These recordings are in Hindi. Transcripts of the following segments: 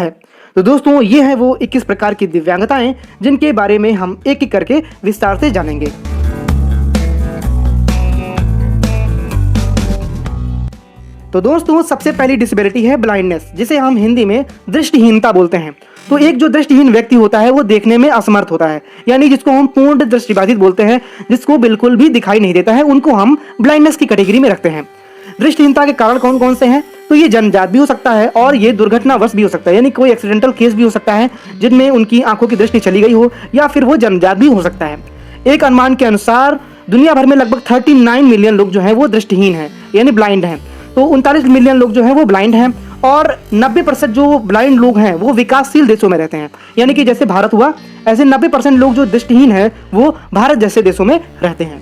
है। तो दोस्तों ये है वो 21 प्रकार की दिव्यांगताएं जिनके बारे में हम एक एक करके विस्तार से जानेंगे। तो दोस्तों सबसे पहली डिसेबिलिटी है ब्लाइंडनेस, जिसे हम हिंदी में दृष्टिहीनता बोलते हैं। तो एक जो दृष्टिहीन व्यक्ति होता है वो देखने में असमर्थ होता है, यानी जिसको हम पूर्ण दृष्टिबाधित बोलते हैं, जिसको बिल्कुल भी दिखाई नहीं देता है, उनको हम ब्लाइंडनेस की कैटेगरी में रखते हैं। दृष्टिहीनता के कारण कौन कौन से हैं? तो ये जन्मजात भी हो सकता है और ये दुर्घटनावश भी हो सकता है, यानी कोई एक्सीडेंटल केस भी हो सकता है जिनमें उनकी आंखों की दृष्टि चली गई हो, या फिर वो जन्मजात भी हो सकता है। एक अनुमान के अनुसार दुनिया भर में लगभग 39 मिलियन लोग जो है वो दृष्टिहीन है, यानी ब्लाइंड हैं। तो 39 मिलियन लोग जो है वो ब्लाइंड हैं और 90% जो ब्लाइंड लोग हैं वो विकासशील देशों में रहते हैं, यानी कि जैसे भारत हुआ ऐसे 90% लोग जो दृष्टिहीन हैं वो भारत जैसे देशों में रहते हैं।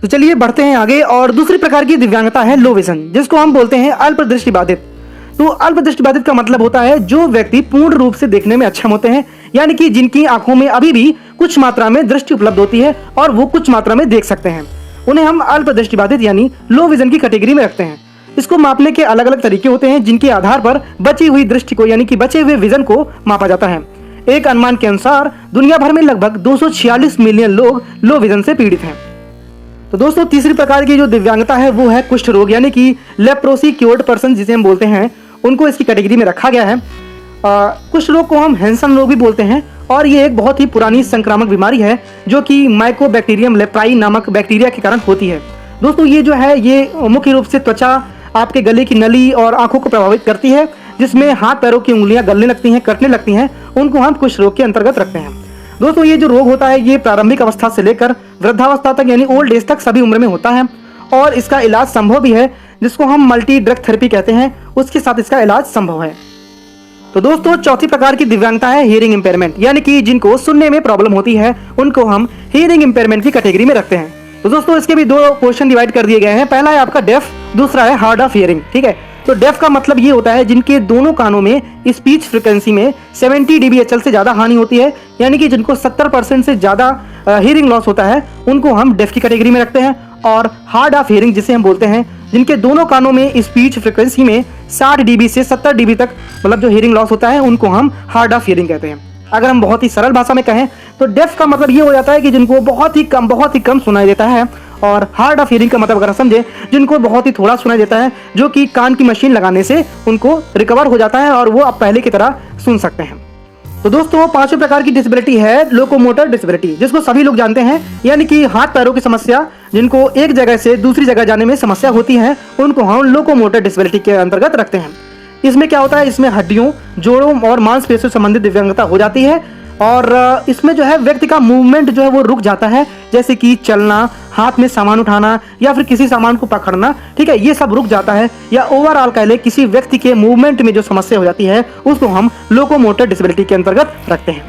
तो चलिए बढ़ते हैं आगे। और दूसरी प्रकार की दिव्यांगता है लो विजन, जिसको हम बोलते हैं अल्प दृष्टिबाधित। तो अल्प दृष्टिबाधित का मतलब होता है जो व्यक्ति पूर्ण रूप से देखने में अक्षम होते हैं, यानी कि जिनकी आंखों में अभी भी कुछ मात्रा में दृष्टि उपलब्ध होती है और वो कुछ मात्रा में देख सकते हैं, उन्हें हम अल्प दृष्टिबाधित यानी लो विजन की कैटेगरी में रखते हैं। इसको मापने के अलग अलग तरीके होते हैं जिनके आधार पर बची हुई दृष्टि को यानी कि बचे हुए विजन को मापा जाता है। एक अनुमान के अनुसार दुनिया भर में लगभग 246 मिलियन लोग लो विजन से पीड़ित हैं। तो दोस्तों तीसरी प्रकार की जो दिव्यांगता है वो है कुष्ठ रोग, यानी कि लेप्रोसी क्योर्ड पर्सन जिसे हम बोलते हैं, उनको इसकी कैटेगरी में रखा गया है। कुष्ठ रोग को हम हैंसन रोग भी बोलते हैं और ये एक बहुत ही पुरानी संक्रामक बीमारी है जो कि माइकोबैक्टीरियम लेप्राई नामक बैक्टीरिया के कारण होती है। दोस्तों ये जो है ये मुख्य रूप से त्वचा, आपके गले की नली और आंखों को प्रभावित करती है, जिसमें हाथ पैरों की उंगलियां गलने लगती हैं, कटने लगती हैं, उनको हम कुष्ठ रोग के अंतर्गत रखते हैं। दोस्तों ये जो रोग होता है ये प्रारंभिक अवस्था से लेकर वृद्धावस्था तक यानी ओल्ड एज तक सभी उम्र में होता है और इसका इलाज संभव भी है, जिसको हम मल्टी ड्रग थेरेपी कहते हैं, उसके साथ इसका इलाज संभव है। तो दोस्तों चौथी प्रकार की दिव्यांगता है हियरिंग इंपेयरमेंट, यानी कि जिनको सुनने में प्रॉब्लम होती है उनको हम हियरिंग इंपेयरमेंट की कैटेगरी में रखते हैं। तो दोस्तों इसके भी दो पोर्शन डिवाइड कर दिए गए हैं, पहला है आपका डेफ, दूसरा है हार्ड ऑफ हियरिंग। ठीक है, तो डेफ का मतलब ये होता है जिनके दोनों कानों में स्पीच फ्रीक्वेंसी में 70 dBHL से ज्यादा हानि होती है, यानी कि जिनको 70% से ज्यादा हियरिंग लॉस होता है उनको हम डेफ की कैटेगरी में रखते हैं। और हार्ड ऑफ हियरिंग जिसे हम बोलते हैं जिनके दोनों कानों में स्पीच फ्रीक्वेंसी में 60 dB से 70 dB तक मतलब जो हियरिंग लॉस होता है उनको हम हार्ड ऑफ हियरिंग कहते हैं। अगर हम बहुत ही सरल भाषा में कहें तो डेफ का मतलब ये हो जाता है कि जिनको बहुत ही कम सुनाई देता है, और हार्ड ऑफ हियरिंग का मतलब अगर समझे जिनको बहुत ही थोड़ा सुनाई देता है, जो कि कान की मशीन लगाने से उनको रिकवर हो जाता है और वो अब पहले की तरह सुन सकते हैं। तो दोस्तों पांचवें प्रकार की डिसेबिलिटी है लोकोमोटर डिसेबिलिटी, जिसको सभी लोग जानते हैं, यानी कि हाथ पैरों की समस्या, जिनको एक जगह से दूसरी जगह जाने में समस्या होती है उनको हम लोकोमोटर डिसेबिलिटी के अंतर्गत रखते हैं। इसमें क्या होता है, इसमें हड्डियों, जोड़ों और मांसपेशियों से संबंधित दिव्यांगता हो जाती है और इसमें जो है व्यक्ति का मूवमेंट जो है वो रुक जाता है, जैसे कि चलना, हाथ में सामान उठाना या फिर किसी सामान को पकड़ना, ठीक है, ये सब रुक जाता है। या ओवरऑल कह ले किसी व्यक्ति के मूवमेंट में जो समस्या हो जाती है उसको हम लोकोमोटर डिसेबिलिटी के अंतर्गत रखते हैं।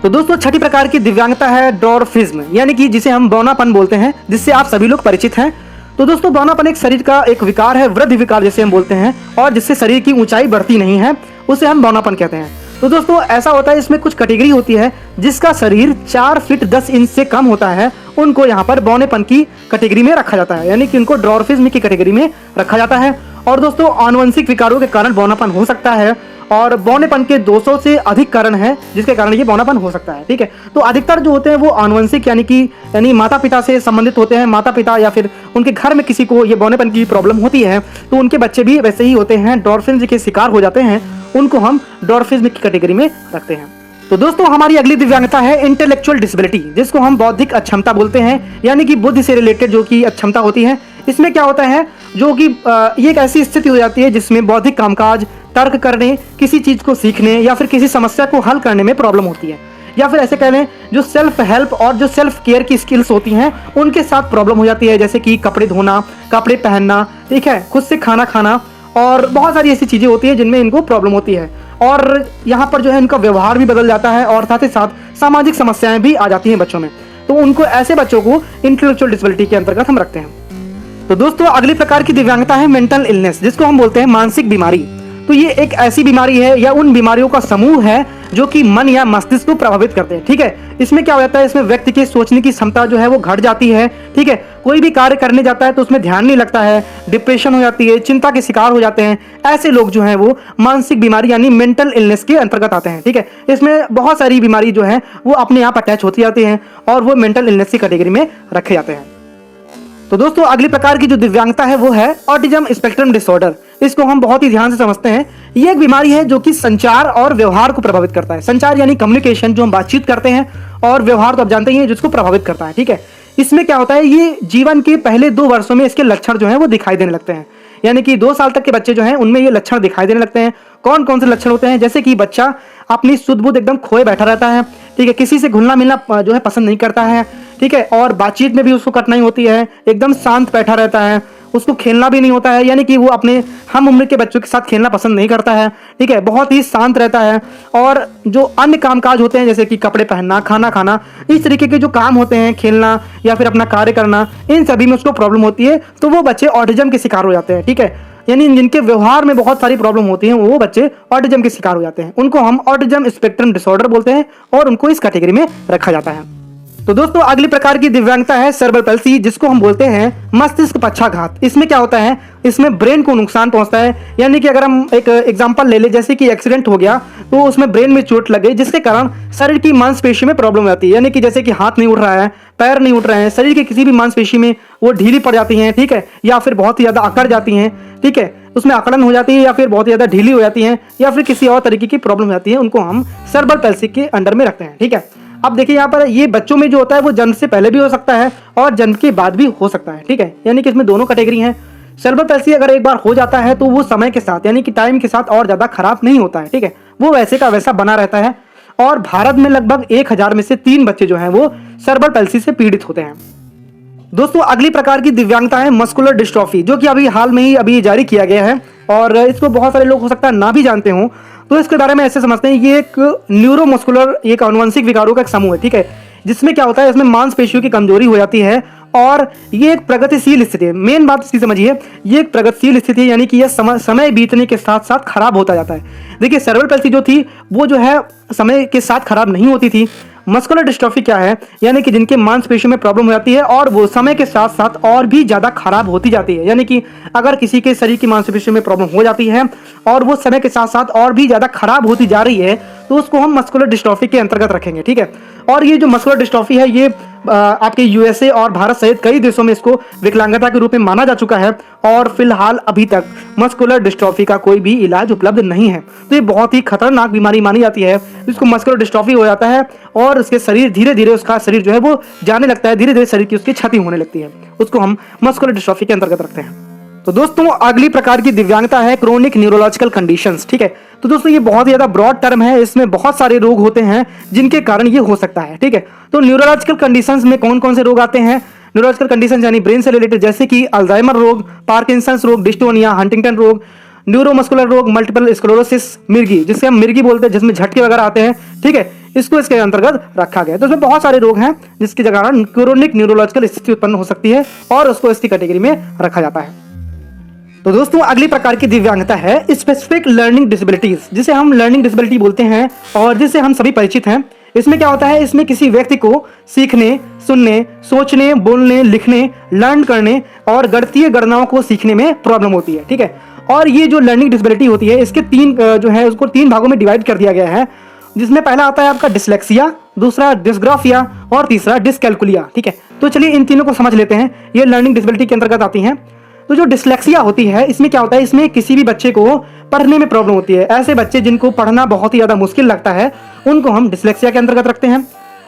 तो दोस्तों छठी प्रकार की दिव्यांगता है डॉर्फिज्म, यानी कि जिसे हम बौनापन बोलते हैं, जिससे आप सभी लोग परिचित हैं। तो दोस्तों बौनापन एक शरीर का एक विकार है, वृद्धि विकार जिसे हम बोलते हैं, और जिससे शरीर की ऊंचाई बढ़ती नहीं है उसे हम बौनापन कहते हैं। तो दोस्तों ऐसा होता है, इसमें कुछ कैटेगरी होती है, जिसका शरीर 4 फीट 10 इंच से कम होता है उनको यहाँ पर बौनेपन की कैटेगरी में रखा जाता है, यानी कि उनको डॉर्फिज्म की कैटेगरी में रखा जाता है। और दोस्तों आनुवंशिक विकारों के कारण बौनापन हो सकता है और बौनेपन के 200 से अधिक कारण है जिसके कारण ये बौनापन हो सकता है। ठीक है, तो अधिकतर जो होते हैं वो आनुवंशिक यानी माता पिता से संबंधित होते हैं। माता पिता या फिर उनके घर में किसी को ये बौनेपन की प्रॉब्लम होती है तो उनके बच्चे भी वैसे ही होते हैं, डॉर्फिज्म के शिकार हो जाते हैं, उनको हम डॉर्फिज्म की कैटेगरी में रखते हैं। तो दोस्तों हमारी अगली दिव्यांगता है इंटेलेक्चुअल डिसेबिलिटी, जिसको हम बौद्धिक अक्षमता बोलते हैं, यानी कि बुद्धि से रिलेटेड जो कि अक्षमता होती है। इसमें क्या होता है, जो कि ये एक ऐसी स्थिति हो जाती है जिसमें बौद्धिक कामकाज, तर्क करने, किसी चीज को सीखने या फिर किसी समस्या को हल करने में प्रॉब्लम होती है, या फिर ऐसे कह लें जो सेल्फ हेल्प और जो सेल्फ केयर की स्किल्स होती हैं उनके साथ प्रॉब्लम हो जाती है, जैसे कि कपड़े धोना, कपड़े पहनना, ठीक है, खुद से खाना खाना और बहुत सारी ऐसी चीजें होती है जिनमें इनको प्रॉब्लम होती है। और यहाँ पर जो है इनका व्यवहार भी बदल जाता है और साथ ही साथ सामाजिक समस्याएं भी आ जाती हैं बच्चों में, तो उनको ऐसे बच्चों को इंटेलेक्चुअल डिसेबिलिटी के अंतर्गत हम रखते हैं। तो दोस्तों अगली प्रकार की दिव्यांगता है मेंटल इलनेस, जिसको हम बोलते हैं मानसिक बीमारी। तो ये एक ऐसी बीमारी है या उन बीमारियों का समूह है जो कि मन या मस्तिष्क को प्रभावित करते हैं। ठीक है, इसमें क्या हो जाता है, इसमें व्यक्ति की सोचने की क्षमता जो है वो घट जाती है। ठीक है, कोई भी कार्य करने जाता है तो उसमें ध्यान नहीं लगता है, डिप्रेशन हो जाती है, चिंता के शिकार हो जाते हैं। ऐसे लोग जो हैं वो मानसिक बीमारी यानी मेंटल इलनेस के अंतर्गत आते हैं। ठीक है, इसमें बहुत सारी बीमारी जो है वो अपने आप अटैच होती जाती हैं और वो मेंटल इलनेस की कैटेगरी में रखे जाते हैं। तो दोस्तों अगली प्रकार की जो दिव्यांगता है वो है ऑटिज्म स्पेक्ट्रम डिसऑर्डर। इसको हम बहुत ही ध्यान से समझते हैं। ये एक बीमारी है जो कि संचार और व्यवहार को प्रभावित करता है। संचार यानी कम्युनिकेशन, जो हम बातचीत करते हैं, और व्यवहार तो आप जानते ही हैं जिसको प्रभावित करता है। ठीक है, इसमें क्या होता है, ये जीवन के पहले 2 वर्षों में इसके लक्षण जो है वो दिखाई देने लगते हैं। यानी कि 2 साल तक के बच्चे जो हैं उनमें ये लक्षण दिखाई देने लगते हैं। कौन कौन से लक्षण होते हैं, जैसे कि बच्चा अपनी सुध बुध एकदम खोए बैठा रहता है। ठीक है, किसी से घुलना मिलना जो है पसंद नहीं करता है। ठीक है, और बातचीत में भी उसको कठिनाई होती है, एकदम शांत बैठा रहता है, उसको खेलना भी नहीं होता है, यानी कि वो अपने हम उम्र के बच्चों के साथ खेलना पसंद नहीं करता है। ठीक है, बहुत ही शांत रहता है। और जो अन्य कामकाज होते हैं जैसे कि कपड़े पहनना, खाना खाना, इस तरीके के जो काम होते हैं, खेलना या फिर अपना कार्य करना, इन सभी में उसको प्रॉब्लम होती है। तो वो बच्चे ऑटिज्म के शिकार हो जाते हैं। ठीक है, यानी जिनके व्यवहार में बहुत सारी प्रॉब्लम होती है वो बच्चे ऑटिज्म के शिकार हो जाते हैं। उनको हम ऑटिज्म स्पेक्ट्रम डिसऑर्डर बोलते हैं और उनको इस कैटेगरी में रखा जाता है। तो दोस्तों अगली प्रकार की दिव्यांगता है सेरेब्रल पैल्सी, जिसको हम बोलते हैं मस्तिष्क पक्षाघात। इसमें क्या होता है, इसमें ब्रेन को नुकसान पहुंचता है। यानी कि अगर हम एक एग्जांपल ले ले, जैसे कि एक्सीडेंट हो गया तो उसमें ब्रेन में चोट लग गई, जिसके कारण शरीर की मांसपेशी में प्रॉब्लम आती है। यानी कि जैसे कि हाथ नहीं उठ रहा है, पैर नहीं उठ रहे हैं, शरीर की किसी भी मांसपेशी में वो ढीली पड़ जाती हैं। ठीक है, या फिर बहुत ही ज्यादा अकड़ जाती हैं। ठीक है, उसमें अकड़न हो जाती है या फिर बहुत ज्यादा ढीली हो जाती है या फिर किसी और तरीके की प्रॉब्लम हो जाती है, उनको हम सेरेब्रल पैल्सी के अंडर में रखते हैं। ठीक है, अब देखिए यहाँ पर ये बच्चों में जो होता है वो जन्म से पहले भी हो सकता है और जन्म के बाद भी हो सकता है। ठीक है, यानी कि इसमें दोनों कैटेगरी हैं। सेरेब्रल पैल्सी अगर एक बार हो जाता है तो वो समय के साथ यानी कि टाइम के साथ और ज्यादा खराब नहीं होता है। ठीक है, वो वैसे का वैसा बना रहता है। और भारत में लगभग 1000 में से 3 बच्चे जो हैं वो सेरेब्रल पैल्सी से पीड़ित होते हैं। दोस्तों अगली प्रकार की दिव्यांगता है मस्कुलर डिस्ट्रॉफी, जो कि अभी हाल में ही अभी जारी किया गया है और इसको बहुत सारे लोग हो सकता है ना भी जानते हो। तो इसके बारे में ऐसे समझते हैं, ये एक न्यूरोमस्कुलर, एक आनुवंशिक विकारों का एक समूह है। ठीक है, जिसमें क्या होता है, इसमें मांसपेशियों की कमजोरी हो जाती है और ये एक प्रगतिशील स्थिति है। मेन बात इसकी समझिए, ये एक प्रगतिशील स्थिति है, यानी कि यह समय बीतने के साथ साथ खराब होता जाता है। देखिए सेरेब्रल पैल्सी जो थी वो जो है समय के साथ खराब नहीं होती थी। मस्कुलर डिस्ट्रॉफी क्या है, यानी कि जिनके मांसपेशियों में प्रॉब्लम हो जाती है और वो समय के साथ साथ और भी ज्यादा खराब होती जाती है। यानी कि अगर किसी के शरीर की मांसपेशियों में प्रॉब्लम हो जाती है और वो समय के साथ साथ और भी ज्यादा खराब होती जा रही है तो उसको हम मस्कुलर डिस्ट्रॉफी के अंतर्गत रखेंगे। ठीक है, और ये जो मस्कुलर डिस्ट्रॉफी है ये आपके यूएसए और भारत सहित कई देशों में इसको विकलांगता के रूप में माना जा चुका है और फिलहाल अभी तक मस्कुलर डिस्ट्रॉफी का कोई भी इलाज उपलब्ध नहीं है। तो ये बहुत ही खतरनाक बीमारी मानी जाती है। इसको मस्कुलर डिस्ट्रॉफी हो जाता है और उसके शरीर धीरे धीरे उसका शरीर जो है वो जाने लगता है, धीरे धीरे शरीर की उसकी क्षति होने लगती है। उसको हम मस्कुलर डिस्ट्रॉफी के अंतर्गत रखते हैं। तो दोस्तों अगली प्रकार की दिव्यांगता है क्रोनिक न्यूरोलॉजिकल कंडीशंस। ठीक है, तो दोस्तों ये बहुत ही ज्यादा ब्रॉड टर्म है, इसमें बहुत सारे रोग होते हैं जिनके कारण ये हो सकता है। ठीक है, तो न्यूरोलॉजिकल कंडीशंस में कौन कौन से रोग आते हैं, न्यूरोलॉजिकल कंडीशंस यानी ब्रेन से रिलेटेड, जैसे कि अल्जाइमर रोग, पार्किंसंस रोग, डिस्टोनिया, हंटिंगटन रोग, न्यूरोमस्कुलर रोग, मल्टीपल स्क्लेरोसिस, मिर्गी, जिससे हम मिर्गी बोलते हैं, जिसमें झटके वगैरह आते हैं। ठीक है, इसको इसके अंतर्गत रखा गया है। तो इसमें बहुत सारे रोग हैं जिसके कारण क्रोनिक न्यूरोलॉजिकल स्थिति उत्पन्न हो सकती है और उसको इसकी कैटेगरी में रखा जाता है। तो दोस्तों अगली प्रकार की दिव्यांगता है स्पेसिफिक लर्निंग डिसेबिलिटीज, जिसे हम लर्निंग डिसेबिलिटी बोलते हैं और जिससे हम सभी परिचित हैं। इसमें क्या होता है, इसमें किसी व्यक्ति को सीखने, सुनने, सोचने, बोलने, लिखने, लर्न करने और गणितीय गणनाओं को सीखने में प्रॉब्लम होती है। ठीक है, और ये जो लर्निंग डिसेबिलिटी होती है इसके 3 जो है उसको 3 भागों में डिवाइड कर दिया गया है, जिसमें पहला आता है आपका डिसलेक्सिया, दूसरा डिस्ग्राफिया और तीसरा डिसकैलकुलिया। ठीक है, तो चलिए इन तीनों को समझ लेते हैं, ये लर्निंग डिसेबिलिटी के अंतर्गत आती हैं। तो जो डिसलेक्सिया होती है इसमें क्या होता है, इसमें किसी भी बच्चे को पढ़ने में प्रॉब्लम होती है। ऐसे बच्चे जिनको पढ़ना बहुत ही ज्यादा मुश्किल लगता है उनको हम डिसलेक्सिया के अंतर्गत रखते हैं।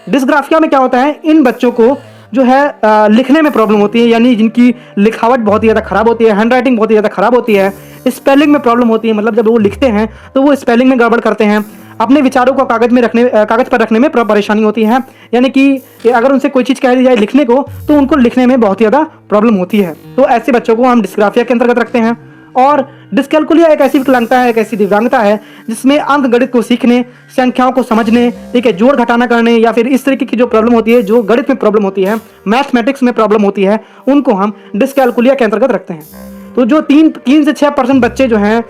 डिस्ग्राफिया में क्या होता है, इन बच्चों को जो है लिखने में प्रॉब्लम होती है, यानी जिनकी लिखावट बहुत ही ज्यादा खराब होती है, हैंडराइटिंग बहुत ही ज्यादा खराब होती है, स्पेलिंग में प्रॉब्लम होती है, मतलब जब वो लिखते हैं तो वो स्पेलिंग में गड़बड़ करते हैं, अपने विचारों को कागज पर रखने में परेशानी होती है। यानी कि अगर उनसे कोई चीज़ कह दी जाए लिखने को तो उनको लिखने में बहुत ज़्यादा प्रॉब्लम होती है। तो ऐसे बच्चों को हम डिस्ग्राफिया के अंतर्गत रखते हैं। और डिस्कैलकुलिया एक ऐसी विकलांगता है, एक ऐसी दिव्यांगता है जिसमें अंक गणित को सीखने, संख्याओं को समझने, ठीक है, जोड़ घटाना करने या फिर इस तरीके की जो प्रॉब्लम होती है, जो गणित में प्रॉब्लम होती है, मैथमेटिक्स में प्रॉब्लम होती है, उनको हम डिस्कैलकुलिया के अंतर्गत रखते हैं। तो जो 3 से 6% बच्चे जो हैं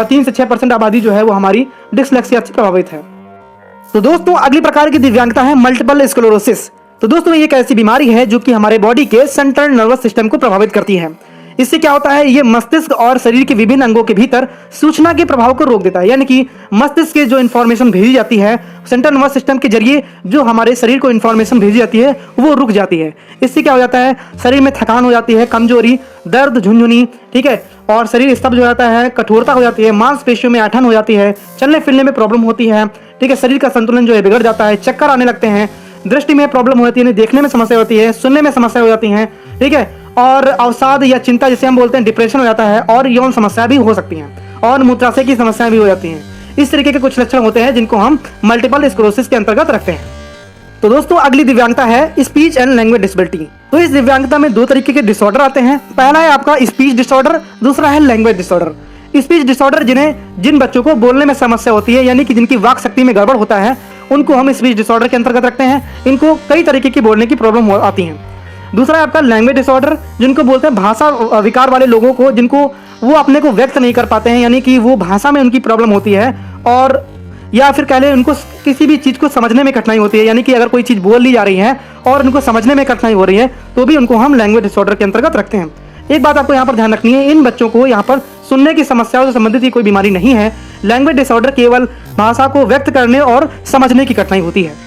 3 से 6% आबादी जो है वो हमारी डिसलेक्सिया से प्रभावित है। तो दोस्तों अगली प्रकार की दिव्यांगता है मल्टीपल स्क्लेरोसिस। तो दोस्तों ये एक ऐसी बीमारी है जो कि हमारे बॉडी के सेंट्रल नर्वस सिस्टम को प्रभावित करती है। इससे क्या होता है, ये मस्तिष्क और शरीर के विभिन्न अंगों के भीतर सूचना के प्रभाव को रोक देता है। यानी कि मस्तिष्क के जो इन्फॉर्मेशन भेजी जाती है सेंट्रल नर्वस सिस्टम के जरिए, जो हमारे शरीर को इन्फॉर्मेशन भेजी जाती है वो रुक जाती है। इससे क्या हो जाता है, शरीर में थकान हो जाती है, कमजोरी, दर्द, झुनझुनी, ठीक है, और शरीर स्तब्ध हो जाता है, कठोरता हो जाती है, मांसपेशियों में ऐंठन हो जाती है, चलने फिरने में प्रॉब्लम होती है, ठीक है, शरीर का संतुलन जो है बिगड़ जाता है, चक्कर आने लगते हैं, दृष्टि में प्रॉब्लम होती है, देखने में समस्या होती है, सुनने में समस्या हो जाती है, ठीक है, और अवसाद या चिंता जिसे हम बोलते हैं डिप्रेशन हो जाता है, और यौन समस्या भी हो सकती हैं, और मूत्राशय की समस्याएं भी हो जाती हैं। इस तरीके के कुछ लक्षण होते हैं जिनको हम मल्टीपल स्क्लेरोसिस के अंतर्गत रखते हैं। तो दोस्तों अगली दिव्यांगता है स्पीच एंड लैंग्वेज डिसेबिलिटी। तो इस दिव्यांगता में 2 तरीके के डिसऑर्डर आते हैं। पहला है आपका स्पीच डिसऑर्डर, दूसरा है लैंग्वेज डिसऑर्डर। स्पीच डिसऑर्डर जिन बच्चों को बोलने में समस्या होती है, यानी कि जिनकी वाक शक्ति में गड़बड़ होता है, उनको हम स्पीच डिसऑर्डर के अंतर्गत रखते हैं। इनको कई तरीके की बोलने की प्रॉब्लम आती है। दूसरा है आपका लैंग्वेज डिसऑर्डर, जिनको बोलते हैं भाषा विकार वाले लोगों को, जिनको वो अपने को व्यक्त नहीं कर पाते हैं, यानी कि वो भाषा में उनकी प्रॉब्लम होती है, और या फिर कह लें उनको किसी भी चीज़ को समझने में कठिनाई होती है। यानी कि अगर कोई चीज़ बोल ली जा रही है और उनको समझने में कठिनाई हो रही है तो भी उनको हम लैंग्वेज डिसऑर्डर के अंतर्गत रखते हैं। एक बात आपको यहाँ पर ध्यान रखनी है, इन बच्चों को यहाँ पर सुनने की समस्याओं से संबंधित कोई बीमारी नहीं है। लैंग्वेज डिसऑर्डर केवल भाषा को व्यक्त करने और समझने की कठिनाई होती है।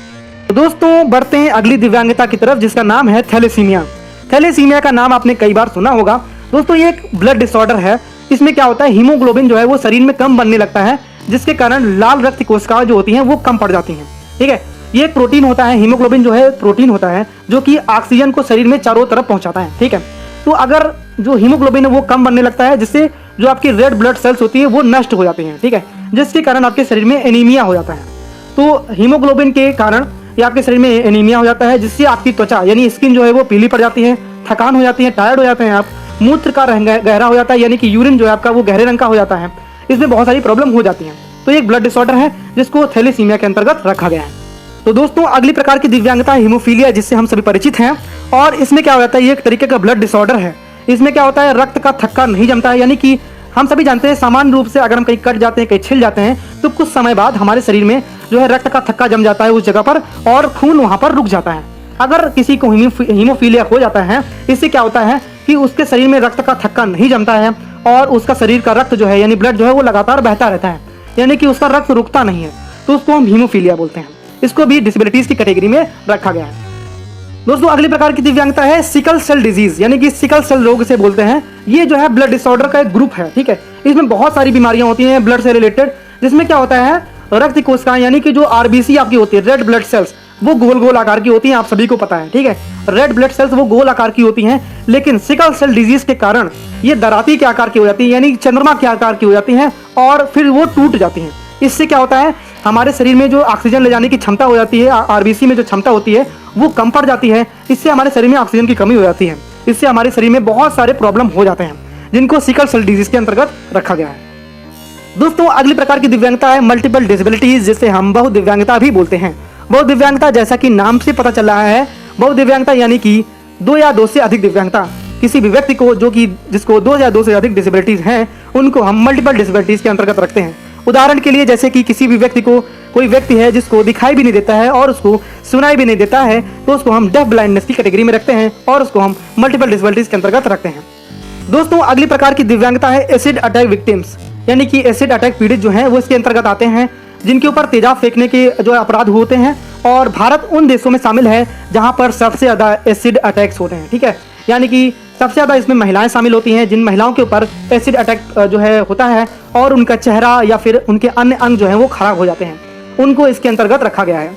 तो दोस्तों बढ़ते हैं अगली दिव्यांगता की तरफ, जिसका नाम है थैलेसीमिया। थैलेसीमिया का नाम आपने कई बार सुना होगा। दोस्तों ये एक ब्लड डिसऑर्डर है। इसमें क्या होता है, हीमोग्लोबिन जो है वो शरीर में कम बनने लगता है, जिसके कारण लाल रक्त कोशिकाएं जो होती हैं वो कम पड़ जाती हैं, ठीक है। ये एक प्रोटीन होता है, हीमोग्लोबिन जो है प्रोटीन होता है जो कि ऑक्सीजन को शरीर में चारों तरफ पहुंचाता है, ठीक है। तो अगर जो हीमोग्लोबिन है वो कम बनने लगता है, जिससे जो आपकी रेड ब्लड सेल्स होती है वो नष्ट हो जाती हैं, ठीक है, जिसके कारण आपके शरीर में एनीमिया हो जाता है। तो हीमोग्लोबिन के कारण ये आपके शरीर में एनीमिया हो जाता है, जिससे आपकी त्वचा यानी स्किन जो है वो पीली पड़ जाती है, थकान हो जाती है, टायर्ड हो जाते हैं आप, मूत्र का रंग गहरा हो जाता है, यानी कि यूरिन जो है आपका वो गहरे रंग का हो जाता है। इसमें बहुत सारी प्रॉब्लम हो जाती हैं। तो ये एक ब्लड डिसऑर्डर है जिसको थैलेसीमिया के अंतर्गत रखा गया है। तो दोस्तों अगली प्रकार की दिव्यांगता है हीमोफीलिया, जिससे हम सभी परिचित हैं। और इसमें क्या हो जाता है, ये एक तरीके का ब्लड डिसऑर्डर है। इसमें क्या होता है, रक्त का थक्का नहीं जमता है। यानी कि हम सभी जानते हैं सामान्य रूप से अगर हम कहीं कट जाते हैं, कहीं छिल जाते हैं, तो कुछ समय बाद हमारे शरीर में जो है रक्त का थक्का जम जाता है उस जगह पर, और खून वहां पर रुक जाता है। अगर किसी को हीमोफीलिया हो जाता है, इससे क्या होता है कि उसके शरीर में रक्त का थक्का नहीं जमता है, और उसका शरीर का रक्त जो है यानी ब्लड जो है वो लगातार बहता रहता है, यानी कि उसका रक्त रुकता नहीं है। तो उसको हम हीमोफीलिया बोलते हैं। इसको भी डिसेबिलिटीज की कैटेगरी में रखा गया है। दोस्तों अगली प्रकार की दिव्यांगता है सिकल सेल डिजीज, यानी कि सिकल सेल रोग से बोलते हैं। ये जो है ब्लड डिसऑर्डर का एक ग्रुप है, ठीक है। इसमें बहुत सारी बीमारियां होती हैं ब्लड से रिलेटेड, जिसमें क्या होता है, रक्त कोशिकाएं यानी कि जो आरबीसी आपकी होती है, रेड ब्लड सेल्स, वो गोल गोल आकार की होती हैं, आप सभी को पता है, ठीक है। रेड ब्लड सेल्स वो गोल आकार की होती हैं, लेकिन सिकल सेल डिजीज के कारण ये दराती के आकार की हो जाती है, यानी चंद्रमा के आकार की हो जाती हैं, और फिर वो टूट जाती हैं। इससे क्या होता है, हमारे शरीर में जो ऑक्सीजन ले जाने की क्षमता हो जाती है, आरबीसी में जो क्षमता होती है वो कम पड़ जाती है। इससे हमारे शरीर में ऑक्सीजन की कमी हो जाती है। इससे हमारे शरीर में बहुत सारे प्रॉब्लम हो जाते हैं, जिनको सिकल सेल डिजीज के अंतर्गत रखा गया है। दोस्तों अगली प्रकार की दिव्यांगता है मल्टीपल डिसेबिलिटीज, जिसे हम बहु दिव्यांगता भी बोलते हैं। बहु दिव्यांगता जैसा कि नाम से पता चल रहा है, बहु दिव्यांगता यानी कि 2 या 2 से अधिक दिव्यांगता। किसी भी व्यक्ति को जिसको 2 या 2 से अधिक डिसेबिलिटीज हैं, उनको हम मल्टीपल डिसेबिलिटीज के अंतर्गत रखते हैं। उदाहरण के लिए जैसे कि किसी भी व्यक्ति को, कोई व्यक्ति है जिसको दिखाई भी नहीं देता है और उसको सुनाई भी नहीं देता है, तो उसको हम डेफ ब्लाइंडनेस की कैटेगरी में रखते हैं, और उसको हम मल्टीपल डिसेबिलिटीज के अंतर्गत रखते हैं। दोस्तों अगली प्रकार की दिव्यांगता है एसिड अटैक विक्टिम्स, यानी कि एसिड अटैक पीड़ित जो हैं वो इसके अंतर्गत आते हैं, जिनके ऊपर तेजाब फेंकने के जो अपराध होते हैं। और भारत उन देशों में शामिल है जहां पर सबसे ज़्यादा एसिड अटैक्स होते हैं, ठीक है। यानी कि सबसे ज़्यादा इसमें महिलाएं शामिल होती हैं, जिन महिलाओं के ऊपर एसिड अटैक जो है होता है, और उनका चेहरा या फिर उनके अन्य अंग जो है वो खराब हो जाते हैं, उनको इसके अंतर्गत रखा गया है।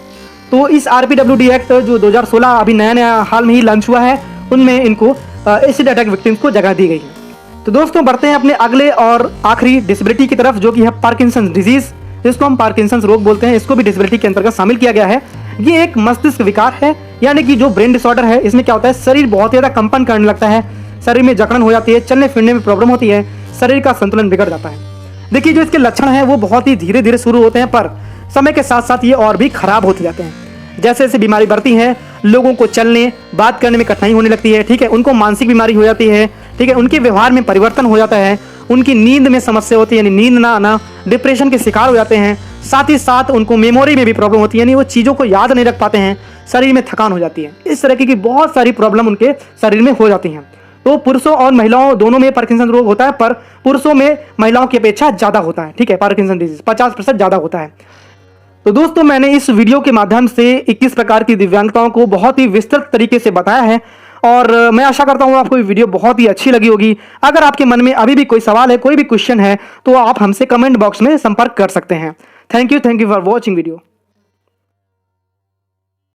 तो इस RPWD एक्ट जो 2016 अभी नया हाल में ही लॉन्च हुआ है, उनमें इनको एसिड अटैक विक्टिम्स को जगह दी गई है। तो दोस्तों बढ़ते हैं अपने अगले और आखिरी डिसेबिलिटी की तरफ, जो कि है पार्किंसन डिजीज, जिसको हम पार्किंसन रोग बोलते हैं। इसको भी डिसेबिलिटी के अंतर्गत शामिल किया गया है। ये एक मस्तिष्क विकार है, यानी कि जो ब्रेन डिसऑर्डर है। इसमें क्या होता है, शरीर बहुत ज़्यादा कंपन करने लगता है, शरीर में जकड़न हो जाती है, चलने फिरने में प्रॉब्लम होती है, शरीर का संतुलन बिगड़ जाता है। देखिए जो इसके लक्षण हैं वो बहुत ही धीरे धीरे शुरू होते हैं, पर समय के साथ साथ ये और भी खराब होते जाते हैं। जैसे जैसे बीमारी बढ़ती है, लोगों को चलने बात करने में कठिनाई होने लगती है, ठीक है। उनको मानसिक बीमारी हो जाती है, ठीक है, उनके व्यवहार में परिवर्तन हो जाता है, उनकी नींद में समस्या होती है, यानी नींद ना आना, डिप्रेशन के शिकार हो जाते हैं, साथ ही साथ उनको मेमोरी में भी प्रॉब्लम होती है, यानी वो चीज़ों को याद नहीं रख पाते हैं, शरीर में थकान हो जाती है। इस तरह की बहुत सारी प्रॉब्लम उनके शरीर में हो जाती हैं। तो पुरुषों और महिलाओं दोनों में पार्किंसन रोग होता है, पर पुरुषों में महिलाओं की अपेक्षा ज़्यादा होता है। ठीक है, पार्किंसन डिजीज 50% ज़्यादा होता है। तो दोस्तों, मैंने इस वीडियो के माध्यम से 21 प्रकार की दिव्यांगताओं को बहुत ही विस्तृत तरीके से बताया है और मैं आशा करता हूँ आपको ये वीडियो बहुत ही अच्छी लगी होगी। अगर आपके मन में अभी भी कोई सवाल है, कोई भी क्वेश्चन है, तो आप हमसे कमेंट बॉक्स में संपर्क कर सकते हैं। Thank you for watching video.